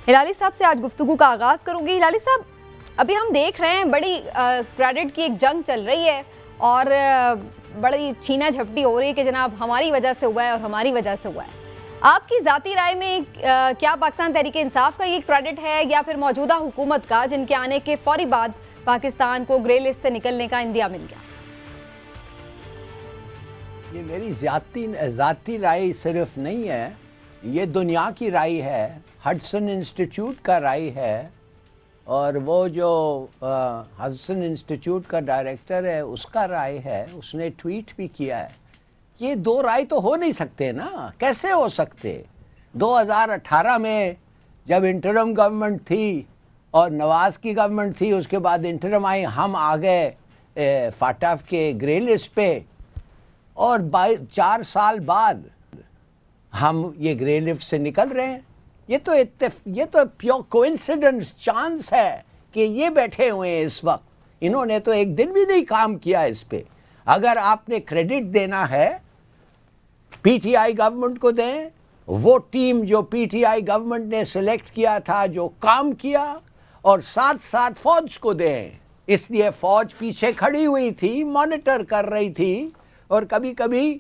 ہلالی صاحب سے آج گفتگو کا آغاز کروں گی۔ ہلالی صاحب، ابھی ہم دیکھ رہے ہیں بڑی کریڈٹ کی ایک جنگ چل رہی ہے اور بڑی چھینا جھپٹی ہو رہی ہے کہ جناب ہماری وجہ سے ہوا ہے اور ہماری وجہ سے ہوا ہے۔ آپ کی ذاتی رائے میں کیا پاکستان تحریک انصاف کا یہ کریڈٹ ہے یا پھر موجودہ حکومت کا، جن کے آنے کے فوری بعد پاکستان کو گرے لسٹ سے نکلنے کا اندیا مل گیا؟ یہ میری ذاتی رائے صرف نہیں ہے، یہ دنیا کی رائے ہے، ہڈسن انسٹیٹیوٹ کا رائے ہے، اور وہ جو ہڈسن انسٹیٹیوٹ کا ڈائریکٹر ہے اس کا رائے ہے، اس نے ٹویٹ بھی کیا ہے۔ یہ دو رائے تو ہو نہیں سکتے نا، کیسے ہو سکتے؟ 2018 میں جب انٹرم گورنمنٹ تھی اور نواز کی گورنمنٹ تھی، اس کے بعد انٹرم آئی، ہم آ گئے فاٹف کے گرے لسٹ پہ، اور 4 سال بعد ہم یہ گرے لسٹ سے نکل رہے ہیں۔ یہ تو پیور کوئنسیڈنس، چانس ہے کہ یہ بیٹھے ہوئے ہیں اس وقت۔ انہوں نے تو ایک دن بھی نہیں کام کیا اس پہ۔ اگر آپ نے کریڈٹ دینا ہے پی ٹی آئی گورنمنٹ کو دیں، وہ ٹیم جو پی ٹی آئی گورنمنٹ نے سلیکٹ کیا تھا، جو کام کیا، اور ساتھ ساتھ فوج کو دیں۔ اس لیے فوج پیچھے کھڑی ہوئی تھی، مانیٹر کر رہی تھی، اور کبھی کبھی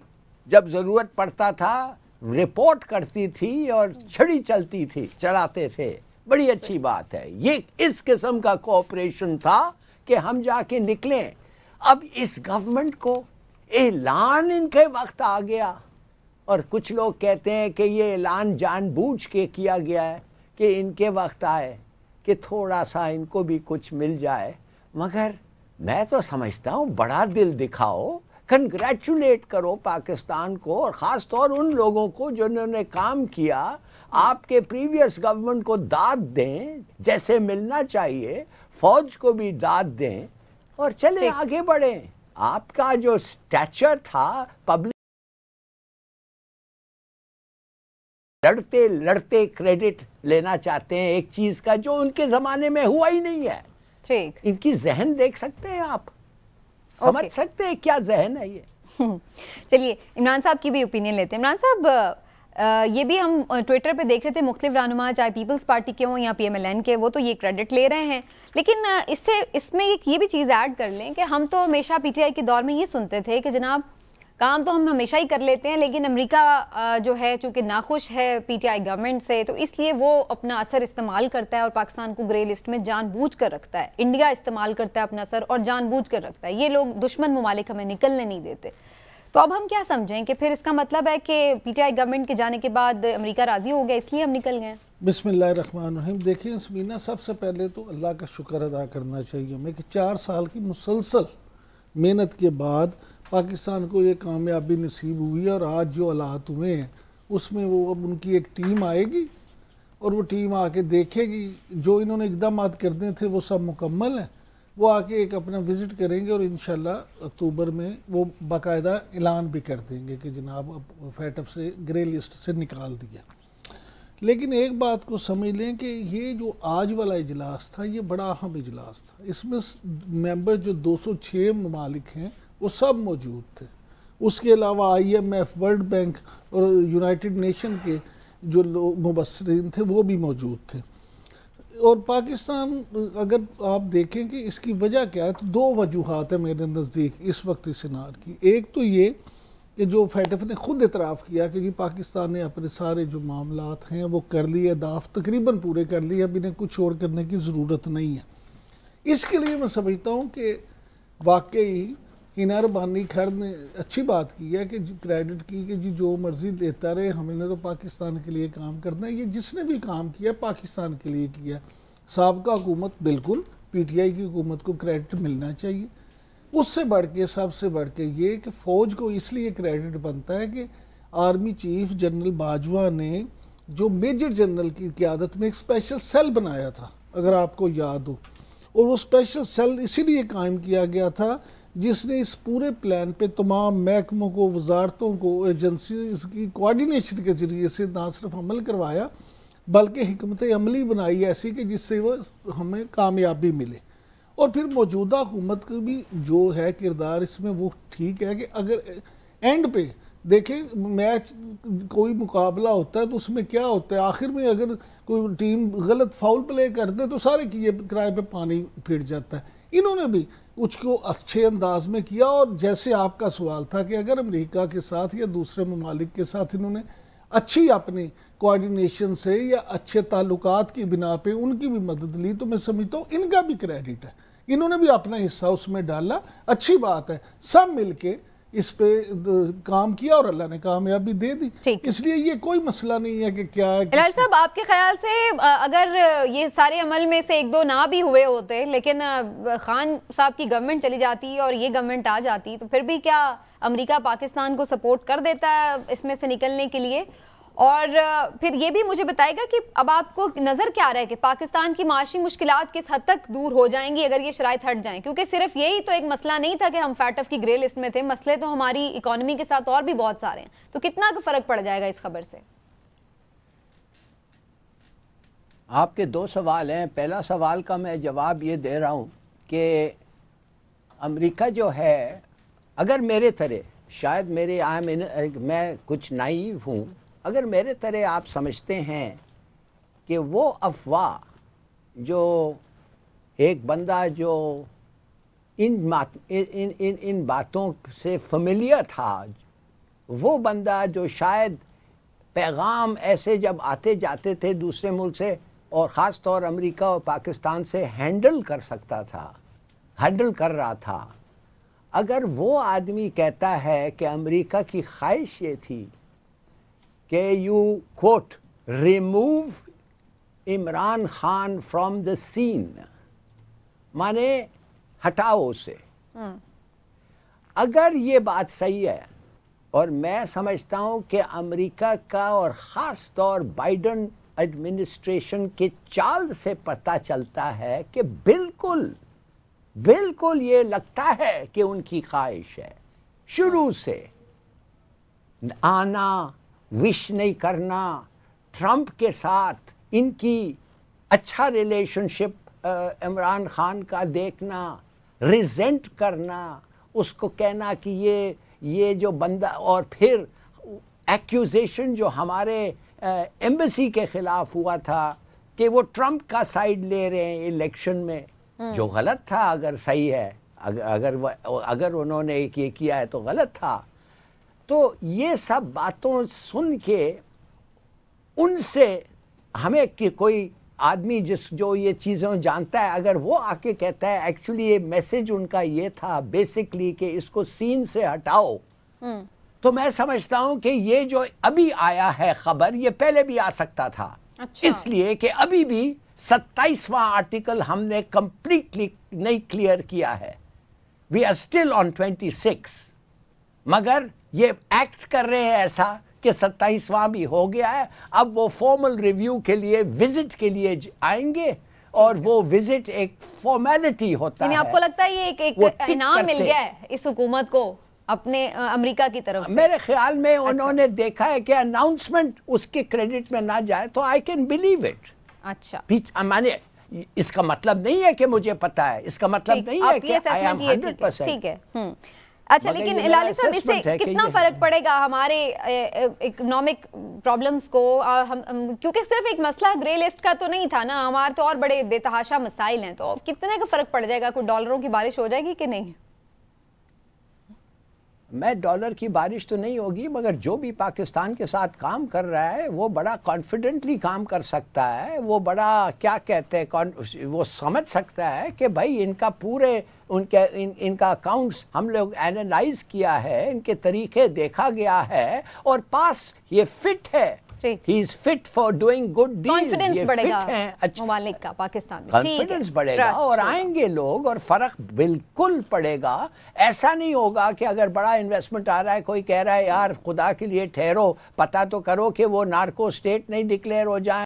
جب ضرورت پڑتا تھا رپورٹ کرتی تھی اور چھڑی چلاتے تھے۔ بڑی اچھی بات ہے، یہ اس قسم کا کوآپریشن تھا کہ ہم جا کے نکلیں۔ اب اس گورنمنٹ کو اعلان ان کے وقت آ گیا، اور کچھ لوگ کہتے ہیں کہ یہ اعلان جان بوجھ کے کیا گیا ہے کہ ان کے وقت آئے کہ تھوڑا سا ان کو بھی کچھ مل جائے۔ مگر میں تو سمجھتا ہوں بڑا دل دکھاؤ، کنگریچولیٹ کرو پاکستان کو، اور خاص طور ان لوگوں کو جنہوں نے کام کیا۔ آپ کے پریویس گورنمنٹ کو داد دیں جیسے ملنا چاہیے، فوج کو بھی داد دیں، اور چلیں آگے بڑھیں۔ آپ کا جو سٹیچر تھا پبلک لڑتے کریڈٹ لینا چاہتے ہیں ایک چیز کا جو ان کے زمانے میں ہوا ہی نہیں ہے۔ ان کی ذہن دیکھ سکتے ہیں آپ، سمجھ سکتے ہیں کیا ذہن ہے یہ۔ چلیے عمران صاحب کی بھی اوپینین لیتے ہیں۔ عمران صاحب، یہ بھی ہم ٹویٹر پہ دیکھ رہے تھے، مختلف رہنما چاہے پیپلز پارٹی کے ہوں یا پی ایم ایل این کے، وہ تو یہ کریڈٹ لے رہے ہیں، لیکن اس میں یہ بھی چیز ایڈ کر لیں کہ ہم تو ہمیشہ پی ٹی آئی کے دور میں یہ سنتے تھے کہ جناب کام تو ہم ہمیشہ ہی کر لیتے ہیں، لیکن امریکہ جو ہے چونکہ ناخوش ہے پی ٹی آئی گورنمنٹ سے، تو اس لیے وہ اپنا اثر استعمال کرتا ہے اور پاکستان کو گرے لسٹ میں جان بوجھ کر رکھتا ہے۔ انڈیا استعمال کرتا ہے اپنا اثر اور جان بوجھ کر رکھتا ہے، یہ لوگ دشمن ممالک ہمیں نکلنے نہیں دیتے۔ تو اب ہم کیا سمجھیں کہ پھر اس کا مطلب ہے کہ پی ٹی آئی گورنمنٹ کے جانے کے بعد امریکہ راضی ہو گیا اس لیے ہم نکل گئے؟ بسم اللہ الرحمن الرحیم۔ دیکھیں سمینا، سب سے پہلے تو اللہ کا شکر ادا کرنا چاہیے ہمیں کہ 4 سال کی مسلسل محنت کے بعد پاکستان کو یہ کامیابی نصیب ہوئی، اور آج جو حالات ہوئے ہیں اس میں وہ اب ان کی ایک ٹیم آئے گی اور وہ ٹیم آ کے دیکھے گی جو انہوں نے اقدامات کرنے تھے وہ سب مکمل ہیں۔ وہ آ کے ایک اپنا وزٹ کریں گے اور انشاءاللہ اکتوبر میں وہ باقاعدہ اعلان بھی کر دیں گے کہ جناب اب فیٹف سے گرے لسٹ سے نکال دیا۔ لیکن ایک بات کو سمجھ لیں کہ یہ جو آج والا اجلاس تھا یہ بڑا اہم اجلاس تھا۔ اس میں ممبر جو 206 ممالک ہیں وہ سب موجود تھے۔ اس کے علاوہ I M F, world bank اور یونائٹڈ نیشن کے جو مبصرین تھے وہ بھی موجود تھے۔ اور پاکستان اگر آپ دیکھیں کہ اس کی وجہ کیا ہے، تو 2 وجوہات ہیں میرے نزدیک اس وقت اس انار کی۔ ایک تو یہ کہ جو فیٹف نے خود اعتراف کیا کہ پاکستان نے اپنے سارے جو معاملات ہیں وہ کر لیے، اہداف تقریباً پورے کر لیے، اب انہیں کچھ اور کرنے کی ضرورت نہیں ہے۔ اس کے لیے میں سمجھتا ہوں کہ واقعی انار بانی خیر نے اچھی بات کی ہے کہ کریڈٹ کی کہ جو مرضی لیتا رہے، ہم نے تو پاکستان کے لیے کام کرنا ہے۔ یہ جس نے بھی کام کیا پاکستان کے لیے کیا۔ سابقہ حکومت بالکل پی ٹی آئی کی حکومت کو کریڈٹ ملنا چاہیے۔ اس سے بڑھ کے سب سے بڑھ کے یہ کہ فوج کو اس لیے کریڈٹ بنتا ہے کہ آرمی چیف جنرل باجوہ نے جو میجر جنرل کی قیادت میں ایک اسپیشل سیل بنایا تھا، اگر آپ کو یاد ہو، اور وہ اسپیشل سیل اسی لیے قائم کیا گیا تھا جس نے اس پورے پلان پہ تمام محکموں کو، وزارتوں کو، ایجنسیز کی کوارڈینیشن کے ذریعے سے نہ صرف عمل کروایا بلکہ حکمت عملی بنائی ایسی کہ جس سے وہ ہمیں کامیابی ملے۔ اور پھر موجودہ حکومت کا بھی جو ہے کردار اس میں وہ ٹھیک ہے کہ اگر اینڈ پہ دیکھیں میچ کوئی مقابلہ ہوتا ہے تو اس میں کیا ہوتا ہے آخر میں اگر کوئی ٹیم غلط فاؤل پلے کر دے تو سارے کیے کرائے پہ پانی پھر جاتا ہے. انہوں نے بھی کچھ کو اچھے انداز میں کیا, اور جیسے آپ کا سوال تھا کہ اگر امریکہ کے ساتھ یا دوسرے ممالک کے ساتھ انہوں نے اچھی اپنی کوارڈینیشن سے یا اچھے تعلقات کی بنا پہ ان کی بھی مدد لی تو میں سمجھتا ہوں ان کا بھی کریڈٹ ہے, انہوں نے بھی اپنا حصہ اس میں ڈالا. اچھی بات ہے, سب مل کے اس پہ کام کیا اور اللہ نے کامیابی دے دی, اس لیے یہ کوئی مسئلہ نہیں ہے کہ کیا ہے. ہلال صاحب آپ کے خیال سے اگر یہ سارے عمل میں سے ایک دو نہ بھی ہوئے ہوتے لیکن خان صاحب کی گورنمنٹ چلی جاتی اور یہ گورنمنٹ آ جاتی تو پھر بھی کیا امریکہ پاکستان کو سپورٹ کر دیتا ہے اس میں سے نکلنے کے لیے؟ اور پھر یہ بھی مجھے بتائے گا کہ اب آپ کو نظر کیا رہا ہے کہ پاکستان کی معاشی مشکلات کس حد تک دور ہو جائیں گی اگر یہ شرائط ہٹ جائیں؟ کیونکہ صرف یہی تو ایک مسئلہ نہیں تھا کہ ہم فیٹ آف کی گرے لسٹ میں تھے, مسئلے تو ہماری اکانومی کے ساتھ اور بھی بہت سارے ہیں, تو کتنا فرق پڑ جائے گا اس خبر سے؟ آپ کے دو سوال ہیں. پہلا سوال کا میں جواب یہ دے رہا ہوں کہ امریکہ جو ہے, اگر میرے طرح شاید میں کچھ نائیو ہوں, اگر میرے طرح آپ سمجھتے ہیں کہ وہ افواہ جو ایک بندہ جو ان باتوں سے فیملیئر تھا, وہ بندہ جو شاید پیغام ایسے جب آتے جاتے تھے دوسرے ملک سے اور خاص طور امریکہ اور پاکستان سے ہینڈل کر رہا تھا, اگر وہ آدمی کہتا ہے کہ امریکہ کی خواہش یہ تھی کہ you got remove Imran Khan from the scene, مانے ہٹاؤ اسے, اگر یہ بات صحیح ہے, اور میں سمجھتا ہوں کہ امریکہ کا اور خاص طور بائیڈن ایڈمنسٹریشن کے چال سے پتہ چلتا ہے کہ بالکل یہ لگتا ہے کہ ان کی خواہش ہے شروع سے آنا, وش نہیں کرنا, ٹرمپ کے ساتھ ان کی اچھا ریلیشن شپ عمران خان کا دیکھنا, ریزنٹ کرنا, اس کو کہنا کہ یہ جو بندہ, اور پھر ایکیوزیشن جو ہمارے ایمبیسی کے خلاف ہوا تھا کہ وہ ٹرمپ کا سائیڈ لے رہے ہیں الیکشن میں, جو غلط تھا. اگر صحیح ہے, اگر انہوں نے یہ کیا ہے تو غلط تھا. تو یہ سب باتوں سن کے ان سے ہمیں کہ کوئی آدمی جو یہ چیزیں جانتا ہے, اگر وہ آ کے کہتا ہے ایکچولی یہ میسج ان کا یہ تھا بیسکلی کہ اس کو سین سے ہٹاؤ, تو میں سمجھتا ہوں کہ یہ جو ابھی آیا ہے خبر, یہ پہلے بھی آ سکتا تھا. اس لیے کہ ابھی بھی 27واں آرٹیکل ہم نے کمپلیٹلی نہیں کلیئر کیا ہے. وی آر اسٹل آن 26, مگر یہ ایکٹ کر رہے ہیں ایسا کہ 27واں بھی ہو گیا ہے. اب وہ فارمل ریویو کے لیے وزٹ کے لیے آئیں گے, اور وہ وزٹ ایک فارمیلٹی ہوتا ہے. یعنی آپ کو لگتا ہے یہ ایک انعام مل گیا ہے اس حکومت کو اپنے امریکہ کی طرف سے؟ میرے خیال میں انہوں نے دیکھا ہے کہ اناؤنسمنٹ اس کے کریڈٹ میں نہ جائے تو آئی کین بلیو اٹ. اچھا, مانے اس کا مطلب نہیں ہے کہ مجھے پتا ہے, اس کا مطلب نہیں ہے کہ I am 100%. ٹھیک ہے. اچھا, لیکن ہلالی صاحب اس سے کتنا فرق پڑے گا ہمارے اکنامک پرابلمز کو؟ کیونکہ صرف ایک مسئلہ گرے لسٹ کا تو نہیں تھا نا, ہمارے تو اور بڑے بے تحاشا مسائل ہیں, تو کتنے کا فرق پڑ جائے گا؟ کوئی ڈالروں کی بارش ہو جائے گی کہ نہیں؟ میں ڈالر کی بارش تو نہیں ہوگی, مگر جو بھی پاکستان کے ساتھ کام کر رہا ہے وہ بڑا کانفیڈنٹلی کام کر سکتا ہے. وہ بڑا کیا کہتے ہیں, وہ سمجھ سکتا ہے کہ بھائی ان کا پورے ان کا اکاؤنٹس ہم لوگ اینالائز کیا ہے, ان کے طریقے دیکھا گیا ہے, اور پاس یہ فٹ ہے. He is fit for doing good deals. Confidence بڑھے گا ممالک کا پاکستان میں, کانفیڈنس بڑھے گا اور آئیں گے لوگ, اور فرق بالکل پڑے گا. ایسا نہیں ہوگا کہ اگر بڑا انویسٹمنٹ آ رہا ہے, کوئی کہہ رہا ہے یار خدا کے لیے ٹھہرو, پتہ تو کرو کہ وہ نارکو اسٹیٹ نہیں ڈکلیئر ہو جائیں.